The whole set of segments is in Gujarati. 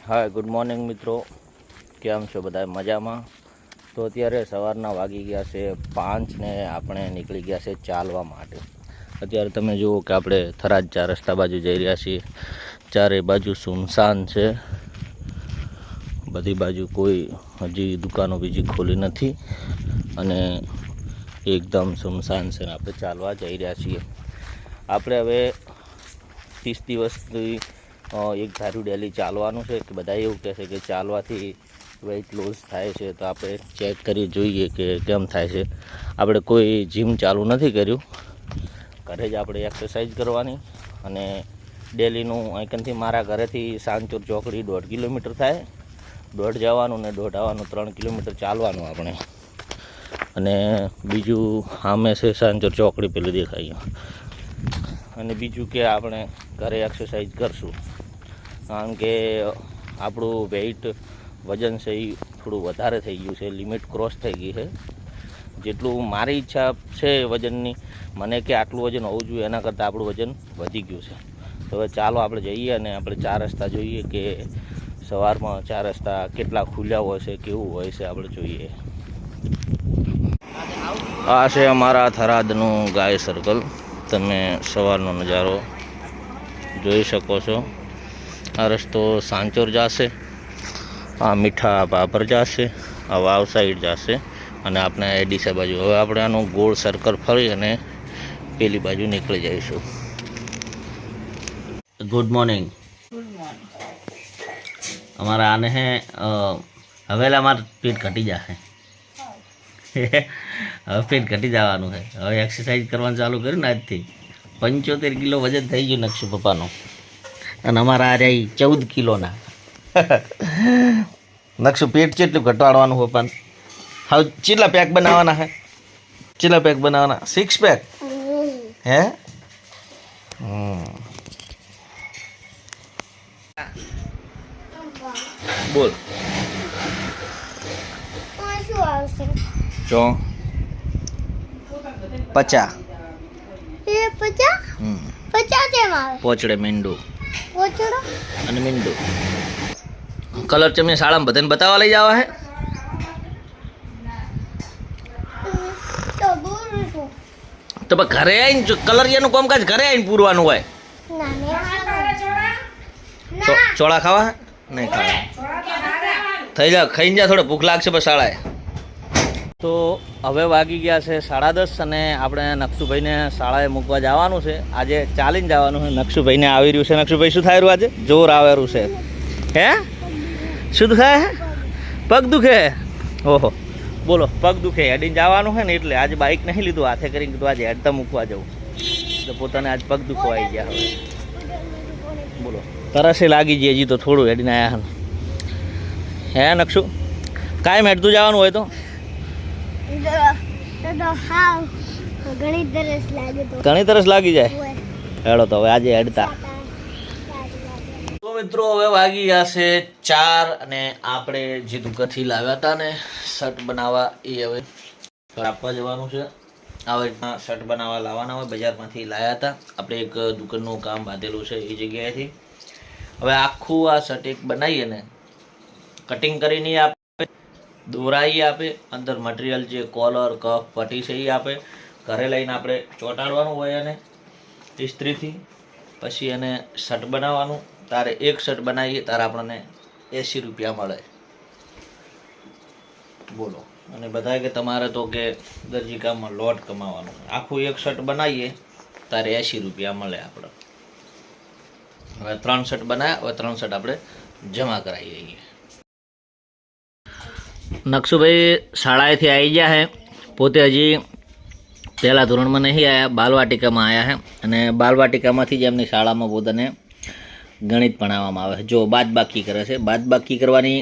હાય ગુડ મોર્નિંગ મિત્રો, કેમ છો બધા? મજામાં? તો અત્યારે સવારના વાગી ગયા છે 5 ને આપણે નીકળી ગયા છે ચાલવા માટે. અત્યારે તમે જુઓ કે આપણે થરાદ 4 રસ્તા બાજુ જઈ રહ્યા છીએ. ચારે બાજુ સુનસાન છે, બધી બાજુ કોઈ હજી દુકાનો બીજી ખોલી નથી અને એકદમ સુનસાન છે ને આપણે ચાલવા જઈ રહ્યા છીએ. આપણે હવે 30 દિવસથી એક ધાર્યું ડેલી ચાલવાનું છે. કે બધા એવું કહે છે કે ચાલવાથી વેઇટ લોસ થાય છે, તો આપણે ચેક કરી જોઈએ કે કેમ થાય છે. આપણે કોઈ જીમ ચાલુ નથી કર્યું, ઘરે જ આપણે એક્સરસાઇઝ કરવાની. અને ડેલીનું અહીંથી મારા ઘરેથી સાંચોર ચોકડી 1.5 કિલોમીટર થાય, 1.5 જવાનું ને 1.5 આવવાનું, 3 કિલોમીટર ચાલવાનું આપણે. અને બીજું સામે છે સાંચોર ચોકડી પેલી દેખાય. અને બીજું કે આપણે ઘરે એક્સરસાઇઝ કરશું, કારણ કે આપણું વેઇટ વજન છે એ થોડું વધારે થઈ ગયું છે, લિમિટ ક્રોસ થઈ ગઈ છે. જેટલું મારી ઈચ્છા છે વજનની, મને કે આટલું વજન હોવું જોઈએ, એના કરતાં આપણું વજન વધી ગયું છે. તો હવે ચાલો આપણે જઈએ અને આપણે 4 રસ્તા જોઈએ કે સવારમાં 4 રસ્તા કેટલા ખુલ્યા હોય છે, કેવું હોય છે, આપણે જોઈએ. આ છે અમારા થરાદનું ગાય સર્કલ. તમે સવારનો નજારો જોઈ શકો છો. આ રસ્તો સાંચોર જશે, આ મીઠા બાબર જશે, આ વાવ સાઈડ જશે અને આપણે એડીસા બાજુ. હવે આપણે આનું ગોળ સર્કલ ફરી અને પેલી બાજુ નીકળી જઈશું. Good morning. અમારા આને હે હવેલા અમારું પેટ ઘટી જશે. હવે પેટ ઘટી જવાનું છે. હવે એક્સરસાઇઝ કરવાનું ચાલુ કર્યું ને આજથી. 75 કિલો વજન થઈ ગયું નક્ષુ પપ્પાનું, અને અમારા આ રહી 14 કિલોના. નક્ષુ પેટ કેટલું ઘટાડવાનું પપ્પાને? હવે કેટલા પેક બનાવવાના હે? કેટલા પેક બનાવવાના? 6 પેક હે? બોલ. જો 50 પોચડે મીંડું અને મીંડું કલર તમે શાળામાં બધાને બતાવવા લઈ જવા હે? તો ઘરે આવીને કલરિયાનું કામકાજ ઘરે આવીને પૂરવાનું હોય. ચોળા ખાવા? નહીં ખાવા. થઈ જા, ખાઈને જા, થોડે ભૂખ લાગશે પછી શાળાએ. તો હવે વાગી ગયા છે 10:30 અને આપણે નક્ષુભાઈને શાળાએ મૂકવા જવાનું છે. આજે ચાલીને જવાનું છે. નક્ષુભાઈને આવી રહ્યું છે. નક્ષુભાઈ શું થાય રહ્યું આજે? જોર આવેલું છે. હે શું થાય? પગ દુખે? ઓહો, બોલો, પગ દુખે. હેડીને જવાનું છે ને એટલે આજે બાઇક નહીં લીધું, હાથે કરીને કીધું આજે હેડતા મૂકવા જવું. એટલે પોતાને આજ પગ દુખવા આવી ગયા. હવે બોલો, તરસે લાગી જઈએ હજી તો થોડું હેડીને આવ્યા હે નક્ષુ? કાંઈ હેડતું જવાનું હોય તો ઘણી તરસ લાગી જાય. હેડો તો હવે આજે હેડતા. તો મિત્રો હવે વાગી ગયા છે 4 અને આપણે જે દુકાનથી લાવ્યા હતા ને શર્ટ બનાવવા, એ હવે આપવા જવાનું છે. આવી રીતના શર્ટ બનાવવા લાવવાના હોય, બજારમાંથી લાવ્યા હતા આપણે. એક દુકાનનું કામ બાંધેલું છે એ જગ્યાએથી. હવે આખું આ શર્ટ એક બનાવીએ ને કટિંગ કરીને આપે, દોરાઈ આપે, અંદર મટીરિયલ જે કોલર કફ પટ્ટી છે એ આપે. ઘરે લઈને આપણે ચોંટાડવાનું હોય અને ઇસ્ત્રીથી, પછી એને શર્ટ બનાવવાનું. તારે એક શર્ટ બનાવીએ તારે આપણને 80 રૂપિયા મળે. બોલો. અને બધા કે તમારે તો કે દરજી કામમાં લોટ કમાવાનું. આખું એક શર્ટ બનાવીએ તારે 80 રૂપિયા મળે આપણે. હવે 3 શર્ટ બનાવ્યા, હવે 3 શર્ટ આપણે જમા કરાવી દઈએ. નક્ષુભાઈ શાળાએથી આવી ગયા છે. પોતે હજી પહેલા ધોરણમાં નહીં આવ્યા, બાલવાટિકામાં આવ્યા છે. અને બાલવાટિકામાંથી જ એમની શાળામાં પોતાને ગણિત ભણાવવામાં આવે છે. જો બાદબાકી કરે છે. બાદબાકી કરવાની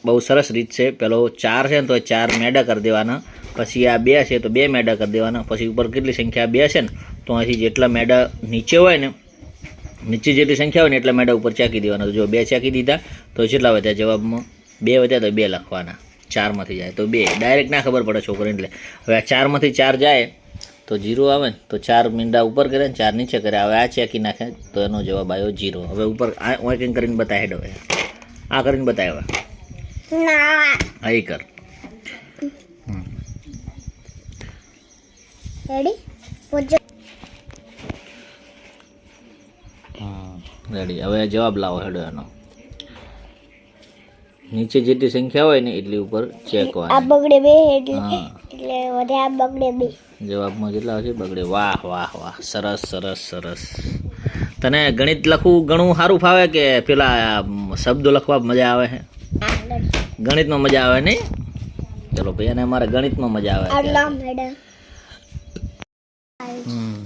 બહુ સરસ રીત છે. પેલો 4 છે ને તો 4 મેડા કરી દેવાના, પછી આ 2 છે તો 2 મેડા કરી દેવાના, પછી ઉપર કેટલી સંખ્યા 2 છે ને તો અહીંથી જેટલા મેડા નીચે હોય ને, નીચે જેટલી સંખ્યા હોય ને એટલા મેડા ઉપર ચાકી દેવાના. જો 2 ચાકી દીધા તો જેટલા વધ્યા જવાબમાં 2 વધ્યા તો 2 લખવાના. 4માંથી જાય તો 2, ડાયરેક્ટ ના ખબર પડે છોકરીને. એટલે હવે આ 4માંથી 4 જાય તો 0 આવે ને, તો 4 મીંડા ઉપર કરે ને 4 નીચે કરે. હવે આ ચેકી નાખે તો એનો જવાબ આવ્યો 0. હવે ઉપર આ કંઈક કરીને બતાવી દો. આ કરીને બતાવ્યા ના હા એ કર રેડી પૂછો રેડી હવે જવાબ લાવો હેડો એનો નીચે જેટલી સંખ્યા હોય ને એટલી ઉપર ચેક આ બગડે બે એટલે હા એટલે વધે આ બગડે બે જવાબમાં કેટલા આવશે બગડે વાહ વાહ વાહ સરસ સરસ સરસ તને ગણિત લખવું ઘણું સારું ફાવે કે પેલા શબ્દો લખવા મજા આવે છે ગણિતમાં મજા આવે નહીં ચલો ભાઈ અને અમારે ગણિતમાં મજા આવે આટલા મેડમ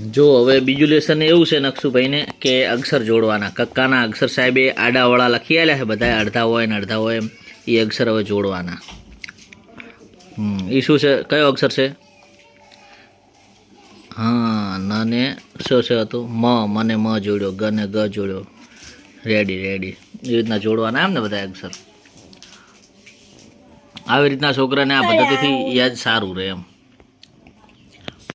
જો હવે બીજું લેસન એવું છે નકશુભાઈને કે અક્ષર જોડવાના કક્કાના અક્ષર સાહેબે આડાવાળા લખી આલ્યા છે બધા અડધા હોય ને અડધા હોય એમ એ અક્ષર હવે જોડવાના એ શું છે કયો અક્ષર છે હા ને શું છે હતું મને મ જોડ્યો ગ ને ગ જોડ્યો રેડી રેડી એ રીતના જોડવાના એમ ને બધા અક્ષર આવી રીતના છોકરાને આ પદ્ધતિથી યાદ સારું રહે એમ